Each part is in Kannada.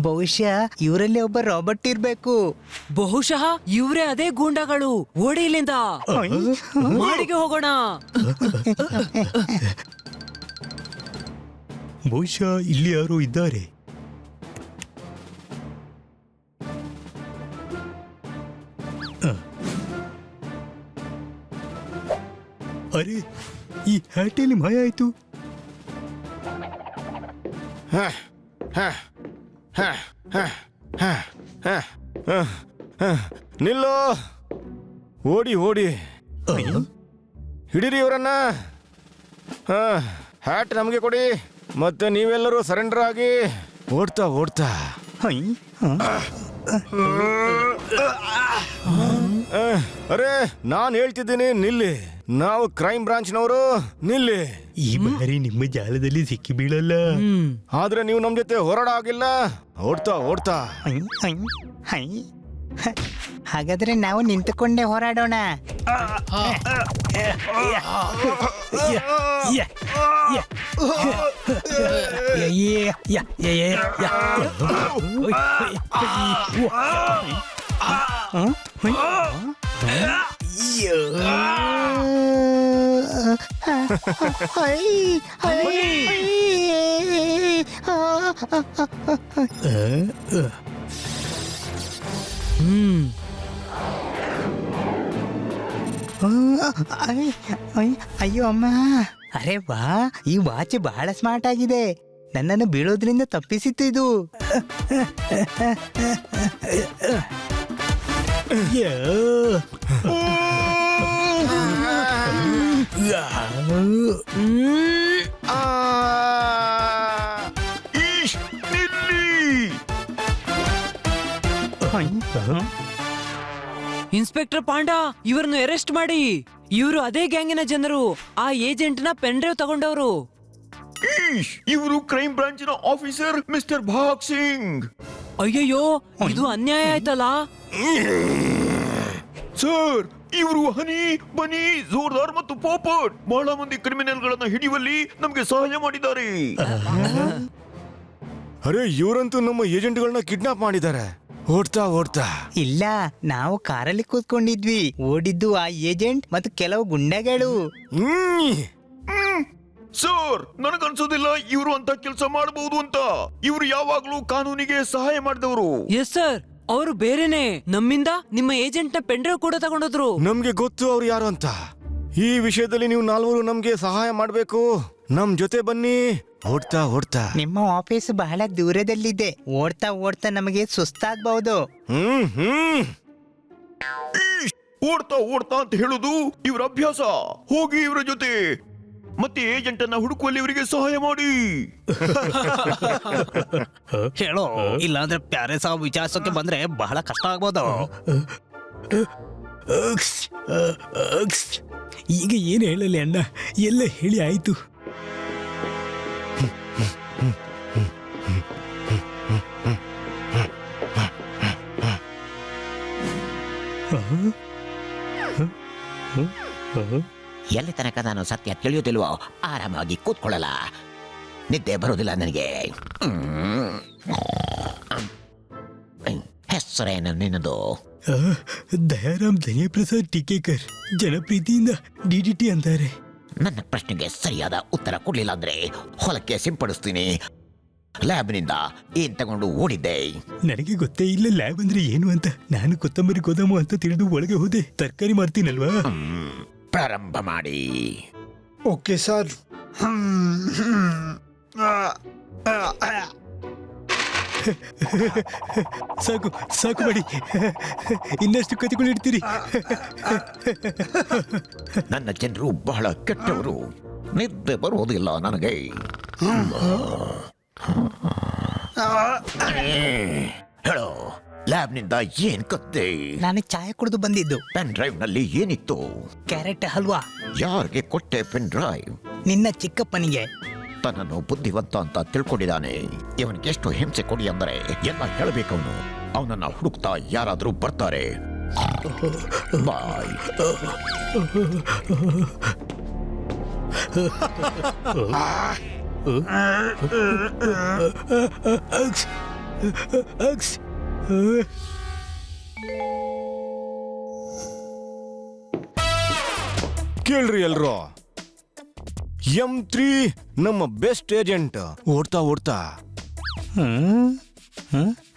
ಬಹುಶಃ ಇವರಲ್ಲಿ ಒಬ್ಬ ರಾಬರ್ಟ್ ಇರ್ಬೇಕು. ಬಹುಶಃ ಇವರೇ ಅದೇ ಗೂಂಡಾಗಳು. ಓಡಿ ಇಲ್ಲಿಂದ, ಮಾಡಿಗೆ ಹೋಗೋಣ. ಬಹುಶಃ ಇಲ್ಲಿ ಯಾರೋ ಇದ್ದಾರೆ. ಅರೆ, ಈ ಹ್ಯಾಟಲ್ಲಿ ಮಾಯ ಆಯ್ತು. ನಿಲ್ಲೋ, ಓಡಿ ಓಡಿ ಹಿಡೀರಿ ಇವರನ್ನ. ಹ್ಯಾಟ್ ನಮಗೆ ಕೊಡಿ, ಮತ್ತೆ ನೀವೆಲ್ಲರೂ ಸರೆಂಡರ್ ಆಗಿ ಓಡ್ತಾ ಓಡ್ತಾ. ಅರೆ, ನಾನು ಹೇಳ್ತಿದ್ದೀನಿ ನಿಲ್ಲಿ. ನಾವು ಕ್ರೈಮ್ ಬ್ರಾಂಚ್ನವರು, ನಿಲ್ಲಿ. ಈ ಬಾರಿ ನಿಮ್ಮ ಜಾಲದಲ್ಲಿ ಸಿಕ್ಕಿ ಬೀಳಲ್ಲ. ಆದ್ರೆ ನೀವು ನಮ್ ಜೊತೆ ಹೋರಾಡ ಆಗಿಲ್ಲ. ಓಡ್ತಾ ಓಡ್ತಾ. ಹಾಗಾದ್ರೆ ನಾವು ನಿಂತುಕೊಂಡೇ ಹೋರಾಡೋಣ. ಅಯ್ಯೋ ಅಮ್ಮ. ಅರೆ ವಾ, ಈ ವಾಚ್ ಬಹಳ ಸ್ಮಾರ್ಟ್ ಆಗಿದೆ. ನನ್ನನ್ನು ಬೀಳೋದ್ರಿಂದ ತಪ್ಪಿಸಿತ್ತು ಇದು. ಇನ್ಸ್ಪೆಕ್ಟರ್ ಪಾಂಡಾ, ಇವರನ್ನು ಅರೆಸ್ಟ್ ಮಾಡಿ. ಇವರು ಅದೇ ಗ್ಯಾಂಗಿನ ಜನರು. ಆ ಏಜೆಂಟ್ ನ ಪೆನ್ ಡ್ರೈವ್ ತಗೊಂಡವರು. ಇವರು ಕ್ರೈಮ್ ಬ್ರಾಂಚಿನ ಆಫೀಸರ್ ಮಿಸ್ಟರ್ ಭಾಗ್ ಸಿಂಗ್. ಅಯ್ಯಯ್ಯೋ, ಇದು ಅನ್ಯಾಯ ಆಯ್ತಲ್ಲ. ಸರ್, ಇವರು ಹನಿ, ಬನಿ, ಜೋರ್ದಾರ್ ಮತ್ತು ಪಾಪಟ್ ಬಹಳ ಮಂದಿ ಕ್ರಿಮಿನಲ್ ಗಳನ್ನ ಹಿಡಿಯುವಲ್ಲಿ ನಮ್ಗೆ ಸಹಾಯ ಮಾಡಿದ್ದಾರೆ. ಅರೆ, ಇವರಂತೂ ನಮ್ಮ ಏಜೆಂಟ್ಗಳನ್ನ ಕಿಡ್ನಾಪ್ ಮಾಡಿದ್ದಾರೆ. ಓಡ್ತಾ ಓಡ್ತಾ. ಇಲ್ಲ, ನಾವು ಕಾರಲ್ಲಿ ಕೂತ್ಕೊಂಡಿದ್ವಿ. ಓಡಿದ್ದು ಆ ಏಜೆಂಟ್ ಮತ್ತು ಕೆಲವು ಗುಂಡಗಳು. ಸರ್, ನನಗನ್ಸೋದಿಲ್ಲ ಇವರು ಅಂತ ಕೆಲಸ ಮಾಡಬಹುದು ಅಂತ. ಇವರು ಯಾವಾಗ್ಲೂ ಕಾನೂನಿಗೆ ಸಹಾಯ ಮಾಡಿದವರು. ಎಸ್ ಸರ್, ಅವರು ಬೇರೆನೆ. ನಮ್ಮಿಂದ ನಿಮ್ಮ ಏಜೆಂಟ್ ನ ಪೆನ್ ಡ್ರೈವ್ ಕೂಡ ತಗೊಂಡೋದ್ರು. ನಮ್ಗೆ ಗೊತ್ತು ಅವ್ರು ಯಾರು ಅಂತ. ಈ ವಿಷಯದಲ್ಲಿ ನೀವು ನಾಲ್ವರು ನಮ್ಗೆ ಸಹಾಯ ಮಾಡ್ಬೇಕು. ನಮ್ ಜೊತೆ ಬನ್ನಿ. ಓಡ್ತಾ ಓಡ್ತಾ. ನಿಮ್ಮ ಆಫೀಸ್ ಬಹಳ ದೂರದಲ್ಲಿದೆ. ಓಡ್ತಾ ಓಡ್ತಾ ನಮಗೆ ಸುಸ್ತಾಗಬಹುದು. ಓಡ್ತಾ ಓಡ್ತಾ ಅಂತ ಹೇಳುದು ಇವರ ಅಭ್ಯಾಸ. ಹೋಗಿ ಇವರ ಜೊತೆ ಮತ್ತೆ ಏಜೆಂಟ್ ಅನ್ನ ಹುಡುಕುವಲ್ಲಿ ಇವರಿಗೆ ಸಹಾಯ ಮಾಡಿ. ಹೇಳೋ, ಇಲ್ಲಾಂದ್ರೆ ಪ್ಯಾರೆ ಸಾವು ವಿಚಾರಿಸೋಕೆ ಬಂದ್ರೆ ಬಹಳ ಕಷ್ಟ ಆಗ್ಬೋದು. ಈಗ ಏನು ಹೇಳಲಿ ಅಣ್ಣ, ಎಲ್ಲ ಹೇಳಿ ಆಯ್ತು. ಎಲ್ಲಿ ತನಕ ನಾನು ಸತ್ಯ ತಿಳಿಯುತ್ತಿಲ್ವೋ ಆರಾಮಾಗಿ ಕೂತ್ಕೊಳ್ಳಲ್ಲ. ನಿದ್ದೆ ಬರೋದಿಲ್ಲ ನನಗೆ. ಹೆಸರೇನು ನಿನ್ನದು? ದಯಾರಾಮ್ ಧನ್ಯಪ್ರಸಾದ್ ಟೀಕೇಕರ್. ಜನಪ್ರೀತಿಯಿಂದ DDT ಅಂತಾರೆ. ನನ್ನ ಪ್ರಶ್ನೆಗೆ ಸರಿಯಾದ ಉತ್ತರ ಕೊಡ್ಲಿಲ್ಲ ಅಂದ್ರೆ ಹೊಲಕ್ಕೆ ಸಿಂಪಡಿಸ್ತೀನಿ. ಲ್ಯಾಬ್ನಿಂದ ಏನ್ ತಗೊಂಡು ಓಡಿದ್ದೆ? ನನಗೆ ಗೊತ್ತೇ ಇಲ್ಲ ಲ್ಯಾಬ್ ಅಂದ್ರೆ ಏನು ಅಂತ. ನಾನು ಕೊತ್ತಂಬರಿ ಗೋದಾಮು ಅಂತ ತಿಳಿದು ಒಳಗೆ ಹೋದೆ. ತರಕಾರಿ ಮಾಡ್ತೀನಲ್ವಾ. ಪ್ರಾರಂಭ ಮಾಡಿ. Okay sir. ಸಾಕು ಸಾಕು ಮಾಡಿ, ಇನ್ನಷ್ಟು ಕತಿಗಳಿಡ್ತೀರಿ. ನನ್ನ ಜನರು ಬಹಳ ಕೆಟ್ಟವರು. ನಿದ್ದೆ ಬರುವುದಿಲ್ಲ ನನಗೆ. ಹೇಳೋ, ಲ್ಯಾಬ್ನಿಂದ ಏನ್ ಕತ್ತೆ? ನಾನು ಚಾಯ್ ಕುಡಿದು ಬಂದಿದ್ದು. ಪೆನ್ ಡ್ರೈವ್ ನಲ್ಲಿ ಏನಿತ್ತು? ಕ್ಯಾರೆಟ್ ಹಲ್ವಾ. ಯಾರಿಗೆ ಕೊಟ್ಟೆ ಪೆನ್ ಡ್ರೈವ್? ನಿನ್ನ ಚಿಕ್ಕಪ್ಪನಿಗೆ. ತನ್ನನ್ನು ಬುದ್ಧಿವಂತ ಅಂತ ತಿಳ್ಕೊಂಡಿದ್ದಾನೆ. ಇವನಿಗೆ ಎಷ್ಟು ಹಿಂಸೆ ಕೊಡಿ ಅಂದರೆ ಎಲ್ಲ ಹೇಳಬೇಕವನು. ಅವನನ್ನ ಹುಡುಕ್ತಾ ಯಾರಾದ್ರೂ ಬರ್ತಾರೆ. ಬಾಯ್. ಅಕ್ಸ್. ಕೇಳ್ರಿ ಎಲ್ರು, M3 ನಮ್ಮ ಬೆಸ್ಟ್ ಏಜೆಂಟ್ ಓಡ್ತಾ ಓಡ್ತಾ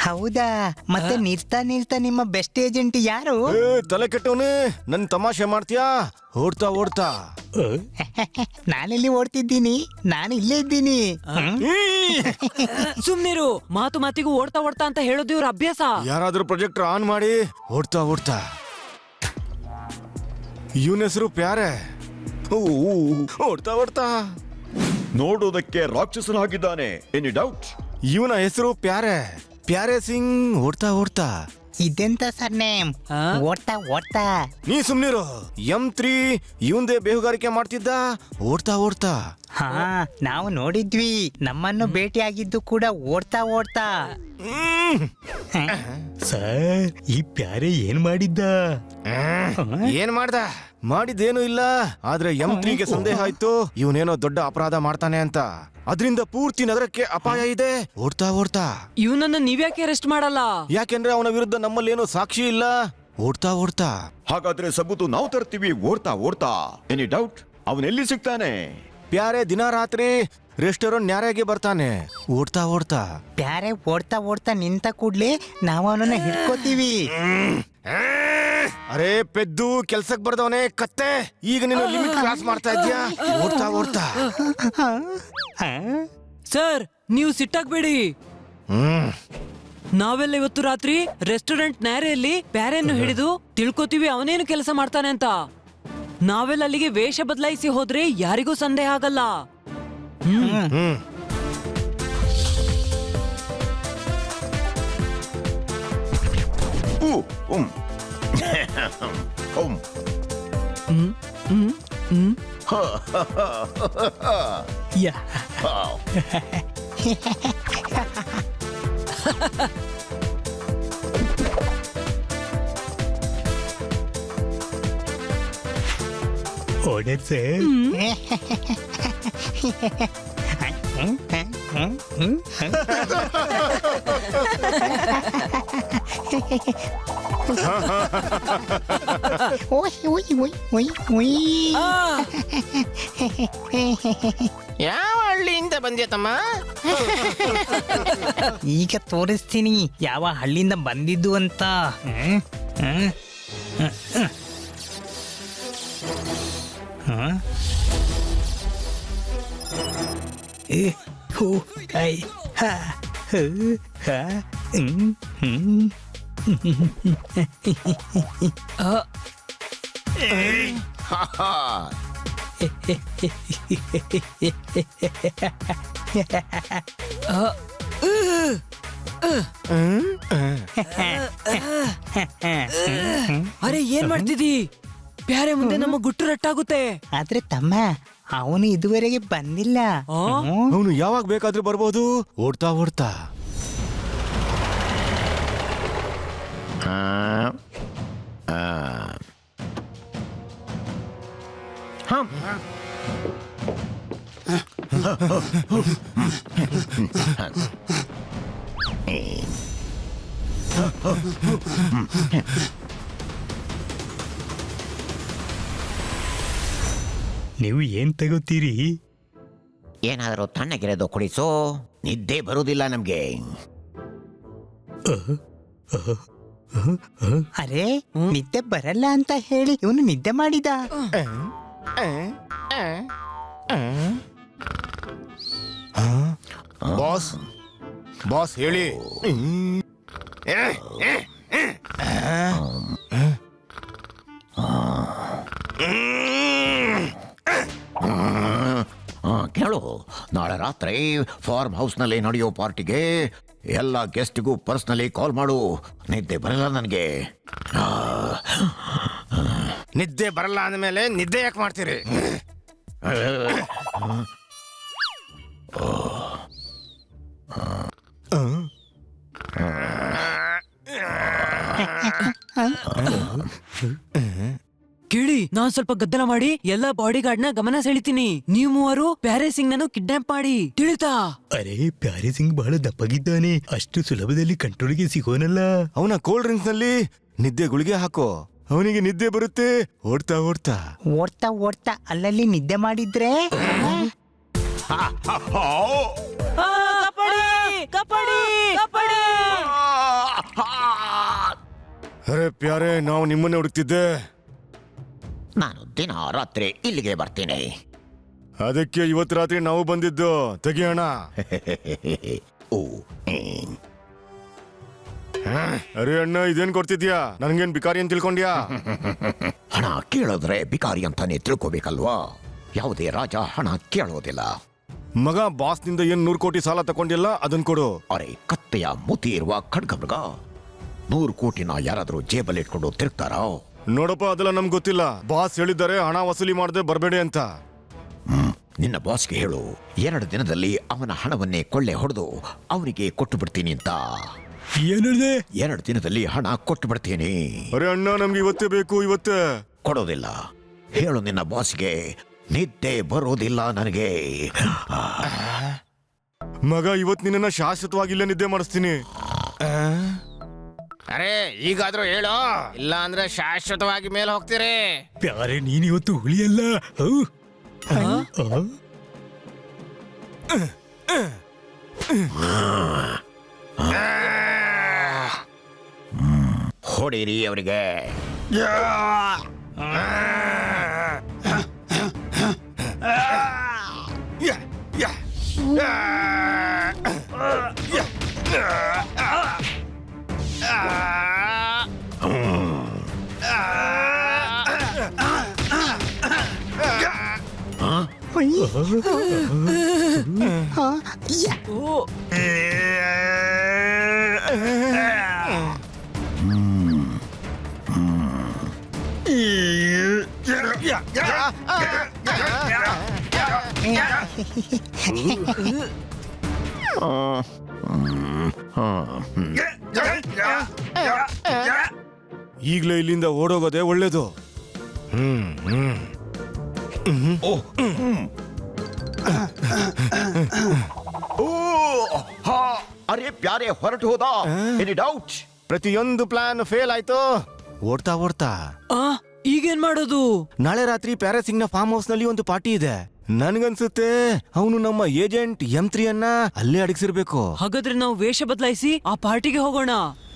ಹೌದಾ? ಮತ್ತೆ ನಿಲ್ತಾ ನಿಲ್ತಾ ನಿಮ್ಮ ಬೆಸ್ಟ್ ಏಜೆಂಟ್ ಯಾರು? ತಲೆ ಕೆಟ್ಟವನೇ, ನನ್ ತಮಾಷೆ ಮಾಡ್ತೀಯಾ? ಓಡ್ತಾ ಓಡ್ತಾ ನಾನೆಲ್ಲಿ ಓಡ್ತಿದ್ದೀನಿ, ನಾನು ಇಲ್ಲೇ ಇದ್ದೀನಿ. ಸುಮ್ನಿರು, ಮಾತು ಮಾತಿಗೂ ಓಡ್ತಾ ಓಡ್ತಾ ಅಂತ ಹೇಳೋದು ಇವ್ರ ಅಭ್ಯಾಸ. ಯಾರಾದ್ರೂ ಪ್ರೊಜೆಕ್ಟರ್ ಆನ್ ಮಾಡಿ. ಓಡ್ತಾ ಓಡ್ತಾ ಇವನ ಹೆಸರು ಪ್ಯಾರೆ. ಓಡ್ತಾ ಓಡ್ತಾ ನೋಡೋದಕ್ಕೆ ರಾಕ್ಷಸನಾಗಿದ್ದಾನೆ. Any doubt? ಇವನ ಹೆಸರು ಪ್ಯಾರೆ, ಪ್ಯಾರೆ ಸಿಂಗ್. ಓಡ್ತಾ ಓಡ್ತಾ ಇದೆಂತ ಸರ್ ನೇಮ್? ಆ? ಓಡ್ತಾ ಓಡ್ತಾ. ನೀ ಸುಮ್ನಿರು. M3 ಇವಂದೇ ಬೇಹುಗಾರಿಕೆ ಮಾಡ್ತಿದ್ದ. ಓಡ್ತಾ ಓಡ್ತಾ ಹಾ, ನಾವು ನೋಡಿದ್ವಿ. ನಮ್ಮನ್ನು ಭೇಟಿಯಾಗಿದ್ದು ಕೂಡ ಓಡ್ತಾ ಓಡ್ತಾ. ಸರ್, ಈ ಪ್ಯಾರೆ ಏನ್ ಮಾಡಿದ್ದ? ಏನ್ ಮಾಡ್ದ? ಮಾಡಿದ್ದೇನು ಇಲ್ಲ. ಆದ್ರೆ M3ಗೆ ಸಂದೇಹ ಆಯ್ತು, ಇವನೇನೋ ದೊಡ್ಡ ಅಪರಾಧ ಮಾಡ್ತಾನೆ ಅಂತ. ಅದರಿಂದ ಪೂರ್ತಿ ನಗರಕ್ಕೆ ಅಪಾಯ ಇದೆ. ಓಡ್ತಾ ಓಡ್ತಾ ಇವನನ್ನ ನೀವ್ಯಾಕೆ ಅರೆಸ್ಟ್ ಮಾಡಲ್ಲ? ಯಾಕೆಂದ್ರೆ ಅವನ ವಿರುದ್ಧ ನಮ್ಮಲ್ಲೇನು ಸಾಕ್ಷಿ ಇಲ್ಲ. ಓಡ್ತಾ ಓಡ್ತಾ ಹಾಗಾದ್ರೆ ಸಬೂತು ನಾವು ತರ್ತೀವಿ. ಓಡ್ತಾ ಓಡ್ತಾ. Any doubt? ಅವನೆಲ್ಲಿ ಸಿಗ್ತಾನೆ? ಪ್ಯಾರೆ ದಿನ ರಾತ್ರಿ ರೆಸ್ಟೋರೆಂಟ್ ನ್ಯಾರೆಗೆ ಬರ್ತಾನೆ. ಓಡ್ತಾ ಓಡ್ತಾ ಪ್ಯಾರೆ ಓಡ್ತಾ ಓಡ್ತಾ ನಿಂತ ಕೂಡ್ಲೆ ನಾವು ಅವನನ್ನ ಹಿಡ್ಕೋತೀವಿ. ಅರೆ ಪೆದ್ದು, ಕೆಲ್ಸಕ್ ಬರ್ದವನೇ ಕತ್ತೆ, ಈಗ ನೀನು ಲಿಮಿಟ್ ಕ್ರಾಸ್ ಮಾಡ್ತಾ ಇದ್ಯಾ. ಓಡ್ತಾ ಓಡ್ತಾ ಸರ್, ನೀವು ಸಿಟ್ಟಾಗ್ಬೇಡಿ. ನಾವೆಲ್ಲ ಇವತ್ತು ರಾತ್ರಿ ರೆಸ್ಟೋರೆಂಟ್ ನ್ಯಾರೆಯಲ್ಲಿ ಪ್ಯಾರೆಯನ್ನು ಹಿಡಿದು ತಿಳ್ಕೊತೀವಿ ಅವನೇನು ಕೆಲಸ ಮಾಡ್ತಾನೆ ಅಂತ. ನಾವೆಲ್ಲ ಅಲ್ಲಿಗೆ ವೇಷ ಬದಲಾಯಿಸಿ ಹೋದ್ರೆ ಯಾರಿಗೂ ಸಂದೇಹ ಆಗಲ್ಲ. ಊ, ಉಮ್. ಉಮ್. ಯಾ. Order sir. ಯಾವ ಹಳ್ಳಿಯಿಂದ ಬಂದ್ಯಾ ತಮ್ಮ? ಈಗ ತೋರಿಸ್ತೀನಿ ಯಾವ ಹಳ್ಳಿಯಿಂದ ಬಂದಿದ್ದು ಅಂತ. ಅರೆ, ಏನ್ ಮಾಡ್ತಿದಿ? ಪ್ಯಾರೆ ಮುಂದೆ ನಮ್ಮ ಗುಟ್ಟು ರಟ್ಟಾಗುತ್ತೆ. ಆದ್ರೆ ತಮ್ಮ, ಅವನು ಇದುವರೆಗೆ ಬಂದಿಲ್ಲ. ಅವನು ಯಾವಾಗ ಬೇಕಾದ್ರೂ ಬರ್ಬೋದು. ಓಡ್ತಾ ಓಡ್ತಾ ನೀವು ಏನ್ ತಗೋತೀರಿ? ಏನಾದರೂ ತಣ್ಣಗಿರೋದು ಕುಡಿಸೋ, ನಿದ್ದೆ ಬರುವುದಿಲ್ಲ ನಮ್ಗೆ. ಅರೆ, ನಿದ್ದೆ ಬರಲ್ಲ ಅಂತ ಹೇಳಿ ಇವನು ನಿದ್ದೆ ಮಾಡಿದ. ಬಾಸ್, ಬಾಸ್ ಹೇಳಿ. ಕೇಳು, ನಾಳೆ ರಾತ್ರಿ ಫಾರ್ಮ್ ಹೌಸ್ನಲ್ಲಿ ನಡೆಯೋ ಪಾರ್ಟಿಗೆ ಎಲ್ಲ ಗೆಸ್ಟ್ಗೂ ಪರ್ಸ್ನಲಿ ಕಾಲ್ ಮಾಡು. ನಿದ್ದೆ ಬರಲ್ಲ ನನಗೆ. ನಿದ್ದೆ ಬರಲ್ಲ ಅಂದಮೇಲೆ ನಿದ್ದೆ ಯಾಕೆ ಮಾಡ್ತೀರಿ? ಕೇಳಿ, ನಾನ್ ಸ್ವಲ್ಪ ಗದ್ದಲ ಮಾಡಿ ಎಲ್ಲಾ ಬಾಡಿ ಗಾರ್ಡ್ ನ ಗಮನ ಸೆಳಿತೀನಿ. ನೀವು ಮೂವರು ಪ್ಯಾರೆ ಸಿಂಗ್ ನನ್ನು ಕಿಡ್ನಾಪ್ ಮಾಡಿ, ತಿಳಿತಾ? ಅರೆ ಪ್ಯಾರೆ ಸಿಂಗ್ ಬಹಳ ದಪ್ಪಗಿದ್ದಾನೆ, ಅಷ್ಟು ಸುಲಭದಲ್ಲಿ ಕಂಟ್ರೋಲ್ಗೆ ಸಿಗೋನಲ್ಲ. ಅವನ ಕೋಲ್ಡ್ ಡ್ರಿಂಕ್ಸ್ ನಲ್ಲಿ ನಿದ್ದೆ ಗುಳಿಗೆ ಹಾಕೋ, ಅವನಿಗೆ ನಿದ್ದೆ ಬರುತ್ತೆ. ಓಡ್ತಾ ಓಡ್ತಾ ಓಡ್ತಾ ಓಡ್ತಾ ಅಲ್ಲಲ್ಲಿ ನಿದ್ದೆ ಮಾಡಿದ್ರೆ ಅರೆ ಪ್ಯಾರೆ, ನಾವು ನಿಮ್ಮನ್ನೇ ಹುಡುಕ್ತಿದ್ದೆ. ನಾನು ದಿನ ರಾತ್ರಿ ಇಲ್ಲಿಗೆ ಬರ್ತೀನಿ. ಅದಕ್ಕೆ ಇವತ್ತು ರಾತ್ರಿ ನಾವು ಬಂದಿದ್ದು. ತೆಗಿಯೋಣ. ಓ ಅರೆ ಅಣ್ಣ, ಇದೇನ್ ಕೊಡ್ತಿದ್ಯಾ? ನನ್ಗೇನ್ ಬಿಕಾರಿ ಅಂತ ತಿಳ್ಕೊಂಡ್ಯಾ? ಹಣ ಕೇಳಿದ್ರೆ ಬಿಕಾರಿ ಅಂತಾನೆ ತಿಳ್ಕೋಬೇಕಲ್ವಾ? ಯಾವುದೇ ರಾಜ ಹಣ ಕೇಳೋದಿಲ್ಲ. ಮಗ, ಬಾಸ್ನಿಂದ ಏನ್ 100 ಕೋಟಿ ಸಾಲ ತಗೊಂಡಿಲ್ಲ, ಅದನ್ ಕೊಡು. ಅರೆ ಕತ್ತೆಯ ಮೂತಿ ಇರುವ ಖಡ್ಗಮೃಗ 100 ಕೋಟಿನ ಯಾರಾದ್ರೂ ಜೇಬಲ್ಲಿ ಇಟ್ಕೊಂಡು ತಿರುಗ್ತಾರಾ? ನೋಡಪ್ಪ, ಅದೆಲ್ಲ ನಮ್ಗೆ ಗೊತ್ತಿಲ್ಲ. ಬಾಸ್ ಹೇಳಿದ್ದಾರೆ ಹಣ ವಸೂಲಿ ಮಾಡದೆ ಬರಬೇಡಿ ಅಂತ. ನಿನ್ನ ಬಾಸ್ಗೆ ಹೇಳು, 2 ದಿನದಲ್ಲಿ ಅವನ ಹಣವನ್ನೇ ಕೊಳ್ಳೆ ಹೊಡೆದು ಅವನಿಗೆ ಕೊಟ್ಟು ಬಿಡ್ತೀನಿ ಅಂತ. ಏನ್ ಹೇಳ್ದೆ? 2 ದಿನದಲ್ಲಿ ಹಣ ಕೊಟ್ಟು ಬಿಡ್ತೀನಿ. ಅರೆ ಅಣ್ಣ, ನಮ್ಗೆ ಇವತ್ತೇ ಬೇಕು, ಇವತ್ತೇ. ಕೊಡೋದಿಲ್ಲ. ಹೇಳು ನಿನ್ನ ಬಾಸ್ಗೆ, ನಿದ್ದೆ ಬರೋದಿಲ್ಲ ನನಗೆ. ಮಗ, ಇವತ್ ನಿನ್ನ ಶಾಶ್ವತವಾಗಿ ಇಲ್ಲೇ ನಿದ್ದೆ ಮಾಡಿಸ್ತೀನಿ. ಅರೆ ಈಗಾದ್ರೂ ಹೇಳೋ, ಇಲ್ಲ ಅಂದ್ರೆ ಶಾಶ್ವತವಾಗಿ ಮೇಲೆ ಹೋಗ್ತೀರಿ. ಪ್ಯಾರೆ ನೀನ್ ಇವತ್ತು ಉಳಿಯಲ್ಲ. ಔ. ಆ? ಹೊಡೀರಿ ಅವರಿಗೆ. ಈಗ್ಲೇ ಇಲ್ಲಿಂದ ಓಡೋಗೋದೇ ಒಳ್ಳೇದು. ಅರೆ ಪ್ಯಾರೆ ಹೊರಟು ಹೋದ. Any doubt? ಪ್ರತಿಯೊಂದು ಪ್ಲಾನ್ ಫೇಲ್ ಆಯ್ತು. ಓಡ್ತಾ ಓಡ್ತಾ ಈಗೇನ್ ಮಾಡೋದು? ನಾಳೆ ರಾತ್ರಿ ಪ್ಯಾರೆ ಸಿಂಗ್ ನ ಫಾರ್ಮ್ ಹೌಸ್ ನಲ್ಲಿ ಒಂದು ಪಾರ್ಟಿ ಇದೆ. ನನ್ಗನ್ಸುತ್ತೆ ಅವನು ನಮ್ಮ ಏಜೆಂಟ್ M3 ಅನ್ನ ಅಲ್ಲೇ ಅಡಗಿಸಿರ್ಬೇಕು. ಹಾಗಾದ್ರೆ ನಾವು ವೇಷ ಬದಲಾಯಿಸಿ ಆ ಪಾರ್ಟಿಗೆ ಹೋಗೋಣ.